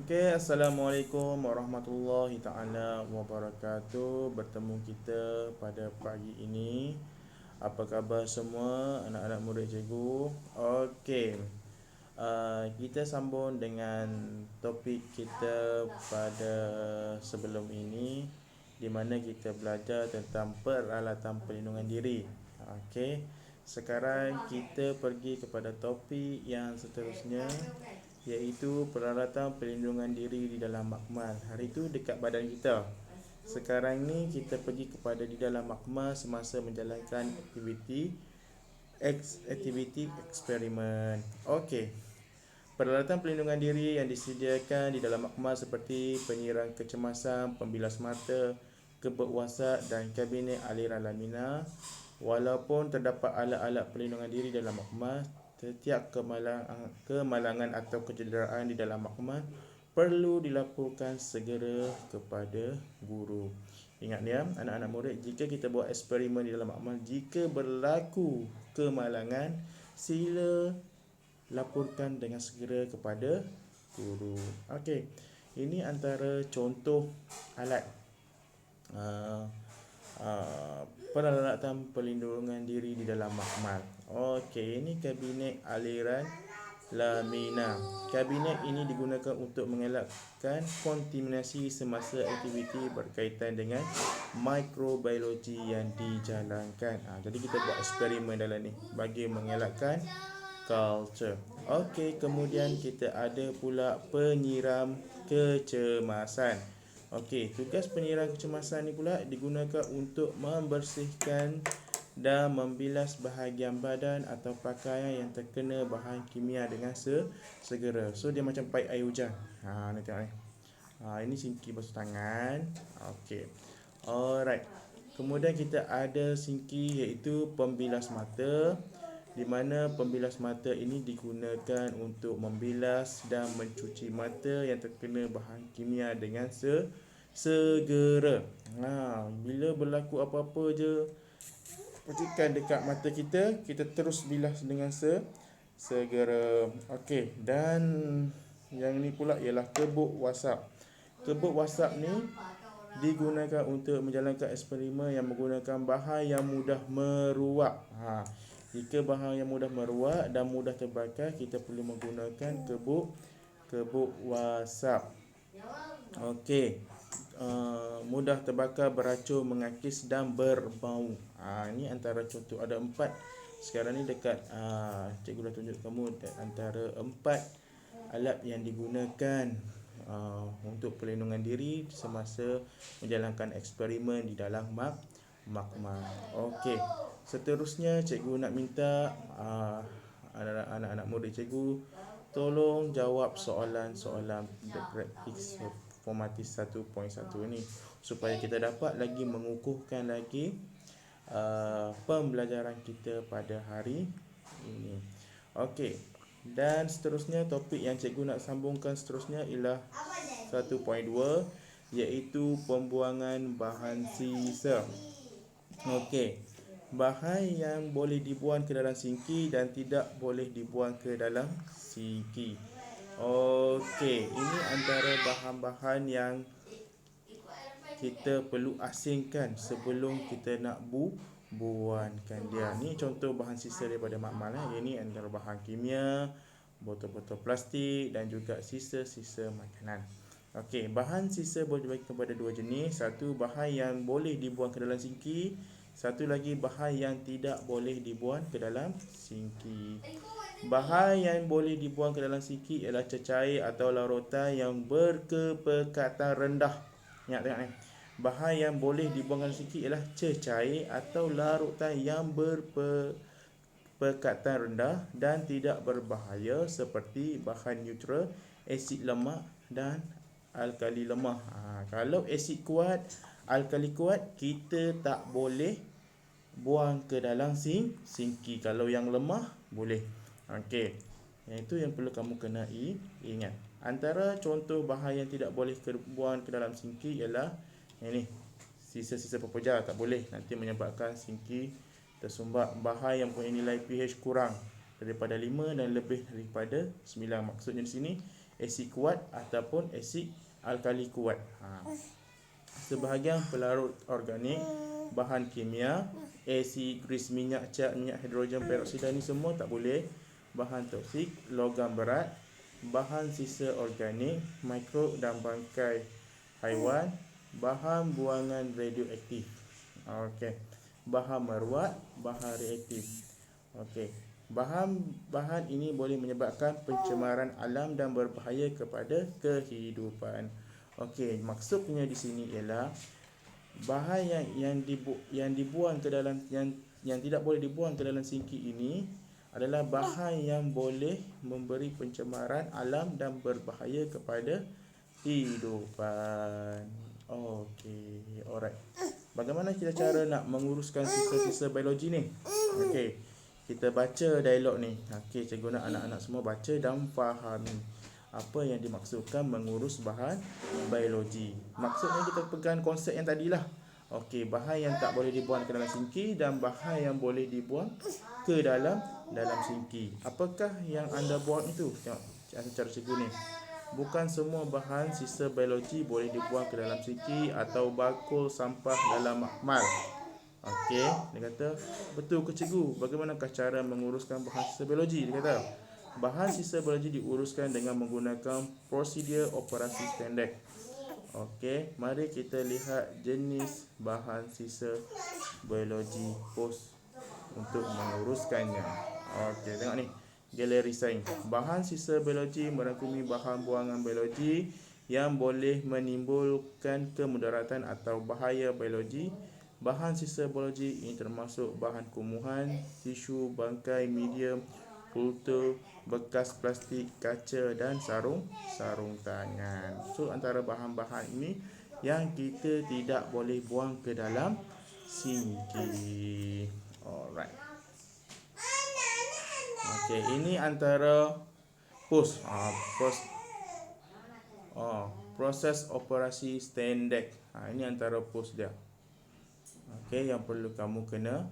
Assalamualaikum warahmatullahi taala wabarakatuh. Bertemu kita pada pagi ini. Apa khabar semua anak-anak murid cikgu? Okey. Kita sambung dengan topik kita pada sebelum ini, di mana kita belajar tentang peralatan perlindungan diri. Okey. Sekarang kita pergi kepada topik yang seterusnya, iaitu peralatan perlindungan diri di dalam makmal. Hari itu dekat badan kita. Sekarang ni kita pergi kepada di dalam makmal semasa menjalankan aktiviti eksperimen. Okey. Peralatan perlindungan diri yang disediakan di dalam makmal seperti penyirang kecemasan, pembilas mata, kebot wasap dan kabinet aliran lamina. Walaupun terdapat alat-alat perlindungan diri dalam makmal, setiap kemalangan atau kecederaan di dalam makmal perlu dilaporkan segera kepada guru. Ingat ya, anak-anak murid, jika kita buat eksperimen di dalam makmal, jika berlaku kemalangan, sila laporkan dengan segera kepada guru. Okey. Ini antara contoh alat peralatan perlindungan diri di dalam makmal. Okey, ini kabinet aliran lamina. Kabinet ini digunakan untuk mengelakkan kontaminasi semasa aktiviti berkaitan dengan mikrobiologi yang dijalankan. Jadi kita buat eksperimen dalam ni bagi mengelakkan culture. Okey, kemudian kita ada pula penyiram kecemasan. Okey, tugas penyiram kecemasan ni pula digunakan untuk membersihkan dan membilas bahagian badan atau pakaian yang terkena bahan kimia dengan segera. So dia macam paip air hujan. Ni tengok ni. Ini sinki basuh tangan. Okey. Alright. Kemudian kita ada sinki iaitu pembilas mata, di mana pembilas mata ini digunakan untuk membilas dan mencuci mata yang terkena bahan kimia dengan segera. Bila berlaku apa-apa je percikan dekat mata kita, kita terus bilas dengan segera. Okey, dan yang ni pula ialah kebot wasap. Kebot wasap ni digunakan untuk menjalankan eksperimen yang menggunakan bahan yang mudah meruap. Jika bahan yang mudah meruap dan mudah terbakar, kita perlu menggunakan kebot wasap. Okey. Mudah terbakar, beracun, mengakis dan berbau. Ini antara contoh. Ada 4. Sekarang ni dekat cikgu dah tunjuk kamu antara 4 alat yang digunakan untuk perlindungan diri semasa menjalankan eksperimen di dalam makmal. Okey. Seterusnya cikgu nak minta anak-anak murid cikgu tolong jawab soalan-soalan praktis formatif 1.1 ni, supaya kita dapat lagi mengukuhkan lagi pembelajaran kita pada hari ini. Okey. Dan seterusnya, topik yang cikgu nak sambungkan seterusnya ialah 1.2, iaitu pembuangan bahan sisa. Okey. Bahan yang boleh dibuang ke dalam sinki dan tidak boleh dibuang ke dalam sinki. Okey, ini antara bahan-bahan yang kita perlu asingkan sebelum kita nak buangkan dia. Ni contoh bahan sisa daripada makmal. Ini antara bahan kimia, botol-botol plastik dan juga sisa-sisa makanan. Okey, bahan sisa boleh dibagi kepada 2 jenis. Satu, bahan yang boleh dibuang ke dalam sinki. Satu lagi, bahan yang tidak boleh dibuang ke dalam sinki. Bahan yang boleh dibuang ke dalam sinki ialah cecair atau larutan yang berkepekatan rendah. Ingat tengok ni. Bahan yang boleh dibuang ke dalam sinki ialah cecair atau larutan yang berkepekatan rendah dan tidak berbahaya, seperti bahan neutral, asid lemak dan alkali lemah. Kalau asid kuat, alkali kuat, kita tak boleh buang ke dalam sinki. Kalau yang lemah, boleh. Okey. Itu yang perlu kamu kena ingat. Antara contoh bahan yang tidak boleh buang ke dalam sinki ialah ini. Sisa-sisa pepeja tak boleh, nanti menyebabkan sinki tersumbat. Bahan yang punya nilai pH kurang daripada 5 dan lebih daripada 9. Maksudnya di sini asid kuat ataupun asid alkali kuat. Sebahagian pelarut organik, bahan kimia, asid, grease, minyak, cat, minyak hidrogen peroksida ni semua tak boleh. Bahan toksik, logam berat, bahan sisa organik, mikrob dan bangkai haiwan, bahan buangan radioaktif. Okey. Bahan meruat, bahan reaktif. Okey. Bahan ini boleh menyebabkan pencemaran alam dan berbahaya kepada kehidupan. Okey, maksudnya di sini ialah bahan yang dibuang ke dalam yang tidak boleh dibuang ke dalam sinki ini adalah bahan yang boleh memberi pencemaran alam dan berbahaya kepada kehidupan. Okey, alright. Bagaimana kita cara nak menguruskan sisa-sisa biologi ni? Okey, kita baca dialog ni. Okey, cikgu nak anak-anak semua baca dan fahami apa yang dimaksudkan mengurus bahan biologi. Maksudnya kita pegang konsep yang tadilah. Okey, bahan yang tak boleh dibuang ke dalam sinki dan bahan yang boleh dibuang ke dalam sinki. Apakah yang anda buat itu? Tengok cara cikgu ni. Bukan semua bahan sisa biologi boleh dibuang ke dalam sinki atau bakul sampah dalam makmal. Okey, dia kata, betul ke cikgu? Bagaimanakah cara menguruskan bahan sisa biologi? Dia kata, bahan sisa biologi diuruskan dengan menggunakan prosedur operasi standard. Okey, mari kita lihat jenis bahan sisa biologi POS untuk menguruskannya. Okey, tengok ni. Galeri sains. Bahan sisa biologi merangkumi bahan buangan biologi yang boleh menimbulkan kemudaratan atau bahaya biologi. Bahan sisa biologi ini termasuk bahan kumuhan, tisu, bangkai, medium, kultur, bekas plastik, kaca dan sarung tangan. So antara bahan-bahan ini yang kita tidak boleh buang ke dalam sinki. Alright. Okey, ini antara proses operasi standard. Ini antara POS dia. Okey, yang perlu kamu kena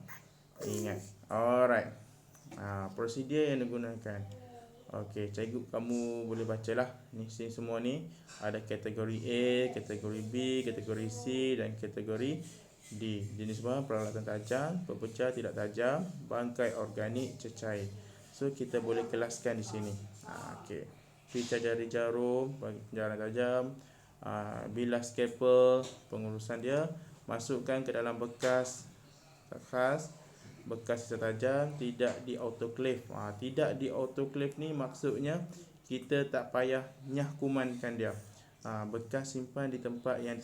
ingat. Alright. Prosedur yang digunakan. Okey, cikgu kamu boleh bacalah. Ni semua ni ada kategori A, kategori B, kategori C dan kategori D. Jenis bahan peralatan tajam, pepecah tidak tajam, bangkai organik, cecair. So kita boleh kelaskan di sini. Okey. Pecah jari jarum, penjarahan tajam, bilas scalpel, pengurusan dia, masukkan ke dalam bekas khas, bekas sisa tajam, tidak di autoclave. Tidak di autoclave ni maksudnya kita tak payah nyah kumankan dia. Bekas simpan di tempat yang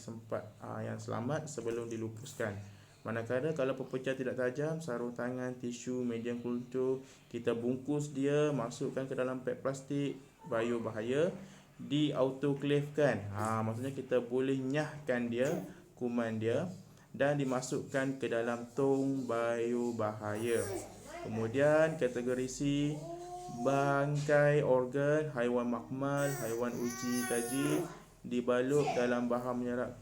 selamat sebelum dilupuskan. Manakala kalau pepecah tidak tajam, sarung tangan, tisu, medium kultur, kita bungkus dia, masukkan ke dalam beg plastik bio bahaya, di autoclave kan. Maksudnya kita boleh nyahkan dia, kuman dia, dan dimasukkan ke dalam tong bio bahaya. Kemudian kategori C, bangkai organ haiwan makmal, haiwan uji kaji, dibalut dalam bahan menyerap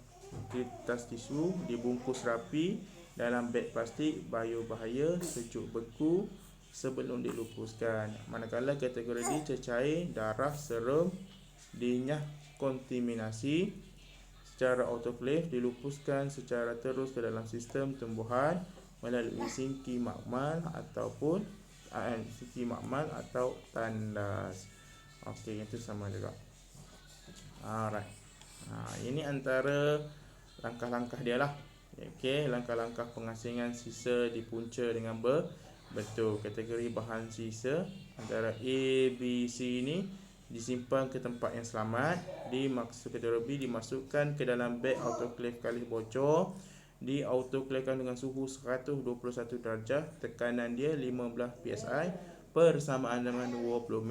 kertas tisu, dibungkus rapi dalam beg plastik bio bahaya, sejuk beku sebelum dilupuskan. Manakala kategori D, cecair, darah, serum, dinyah kontaminasi secara autoclave, dilupuskan secara terus ke dalam sistem tumbuhan melalui sinki makmal ataupun tandas. Okey, itu sama juga. Alright. Ini antara langkah-langkah dia lah. Okey, langkah-langkah pengasingan sisa di punca dengan betul. Kategori bahan sisa antara A, B, C ini disimpan ke tempat yang selamat. Kategori B dimasukkan ke dalam beg autoclave kalis bocor, di autoclavekan dengan suhu 121 darjah, tekanan dia 15 psi persamaan dengan 20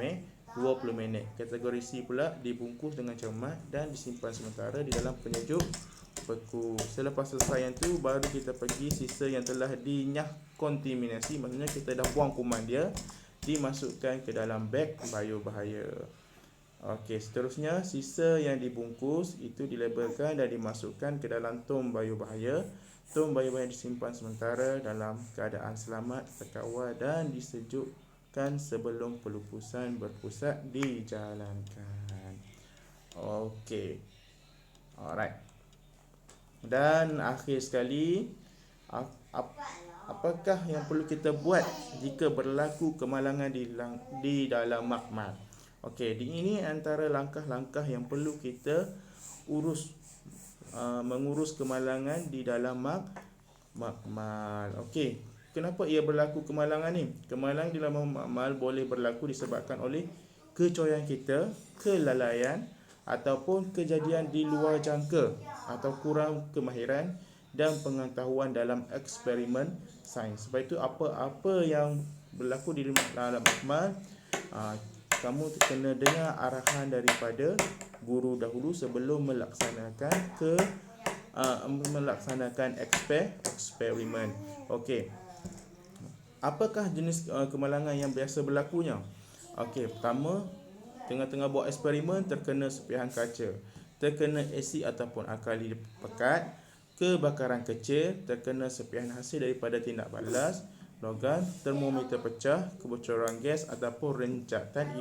minit. Kategori C pula dibungkus dengan cermat dan disimpan sementara di dalam penyejuk beku. Selepas selesai yang tu, baru kita pergi sisa yang telah dinyah kontaminasi, maksudnya kita dah buang kuman dia, dimasukkan ke dalam beg bio bahaya. Okey, seterusnya sisa yang dibungkus itu dilabelkan dan dimasukkan ke dalam tong bio bahaya. Tong bio bahaya disimpan sementara dalam keadaan selamat, terkawal dan disejukkan sebelum pelupusan berpusat dijalankan. Okey. Alright. Dan akhir sekali, apakah yang perlu kita buat jika berlaku kemalangan di dalam makmal? Okey, ini antara langkah-langkah yang perlu kita urus, mengurus kemalangan di dalam makmal. Okey, kenapa ia berlaku kemalangan ni? Kemalangan di dalam makmal boleh berlaku disebabkan oleh kecoyan kita, kelalaian ataupun kejadian di luar jangka atau kurang kemahiran dan pengetahuan dalam eksperimen sains. Sebab itu apa-apa yang berlaku di dalam makmal, kamu kena dengar arahan daripada guru dahulu sebelum melaksanakan eksperimen. Okey. Apakah jenis kemalangan yang biasa berlakunya? Okey, pertama, tengah-tengah buat eksperimen terkena serpihan kaca, terkena asid ataupun alkali pekat, kebakaran kecil, terkena serpihan hasil daripada tindak balas logam, termometer pecah, kebocoran gas ataupun rencatan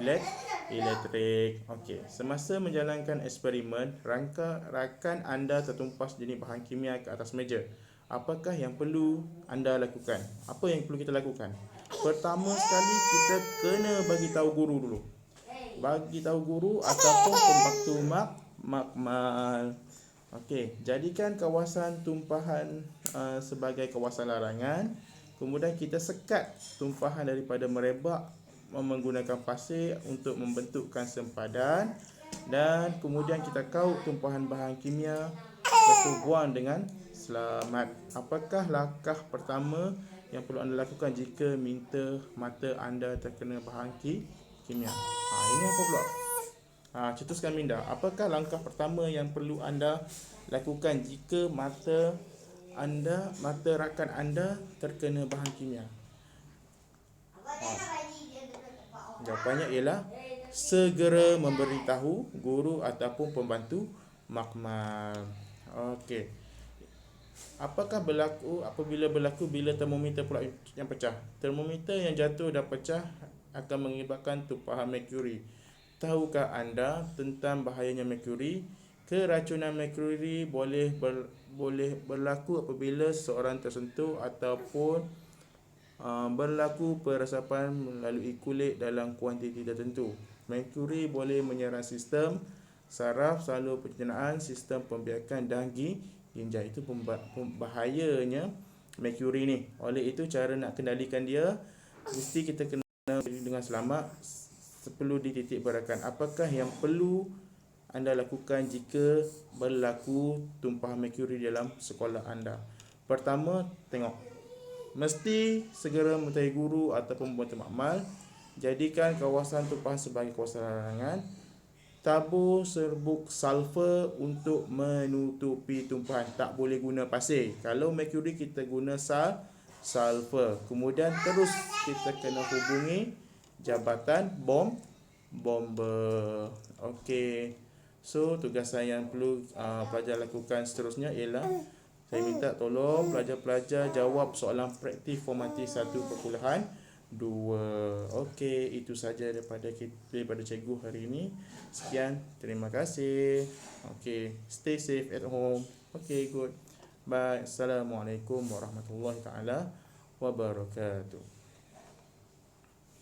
elektrik. Okey, semasa menjalankan eksperimen, rakan anda tertumpas jenis bahan kimia ke atas meja. Apakah yang perlu anda lakukan? Apa yang perlu kita lakukan? Pertama sekali, kita kena bagi tahu guru dulu. Bagi tahu guru ataupun pembantu makmal. Okey, jadikan kawasan tumpahan sebagai kawasan larangan. Kemudian kita sekat tumpahan daripada merebak menggunakan pasir untuk membentukkan sempadan, dan kemudian kita kaut tumpahan bahan kimia, lepas tu buang dengan selamat. Apakah langkah pertama yang perlu anda lakukan jika mata anda terkena bahan kimia? Ini apa pula? Cetuskan minda. Apakah langkah pertama yang perlu anda lakukan jika mata rakan anda terkena bahan kimia? Jawapannya ialah segera memberitahu guru ataupun pembantu makmal. Okey. Apakah berlaku apabila bila termometer pula yang pecah? Termometer yang jatuh dan pecah akan mengibatkan tumpahan merkuri. Tahukah anda tentang bahayanya merkuri? Keracunan merkuri boleh berlaku apabila seorang tersentuh ataupun berlaku peresapan melalui kulit dalam kuantiti tertentu. Merkuri boleh menyerang sistem saraf, salur pencernaan, sistem pembiakan dan ginjal. Itu bahayanya merkuri ni. Oleh itu, cara nak kendalikan dia, mesti kita kena dengan selamat. Perlu dititik beratkan. Apakah yang perlu anda lakukan jika berlaku tumpahan merkuri dalam sekolah anda? Pertama, tengok. Mesti segera mengetahui guru ataupun pembantu makmal. Jadikan kawasan tumpahan sebagai kawasan larangan. Tabur serbuk sulfur untuk menutupi tumpahan. Tak boleh guna pasir. Kalau merkuri kita guna sulfur. Kemudian terus kita kena hubungi jabatan bomber. Okey. So tugasan yang perlu pelajar lakukan seterusnya ialah, saya minta tolong pelajar-pelajar jawab soalan praktik formatif 1.2. Okey, itu saja daripada cikgu hari ini. Sekian, terima kasih. Okey, stay safe at home. Okey, good. Bye. Assalamualaikum warahmatullahi taala wabarakatuh.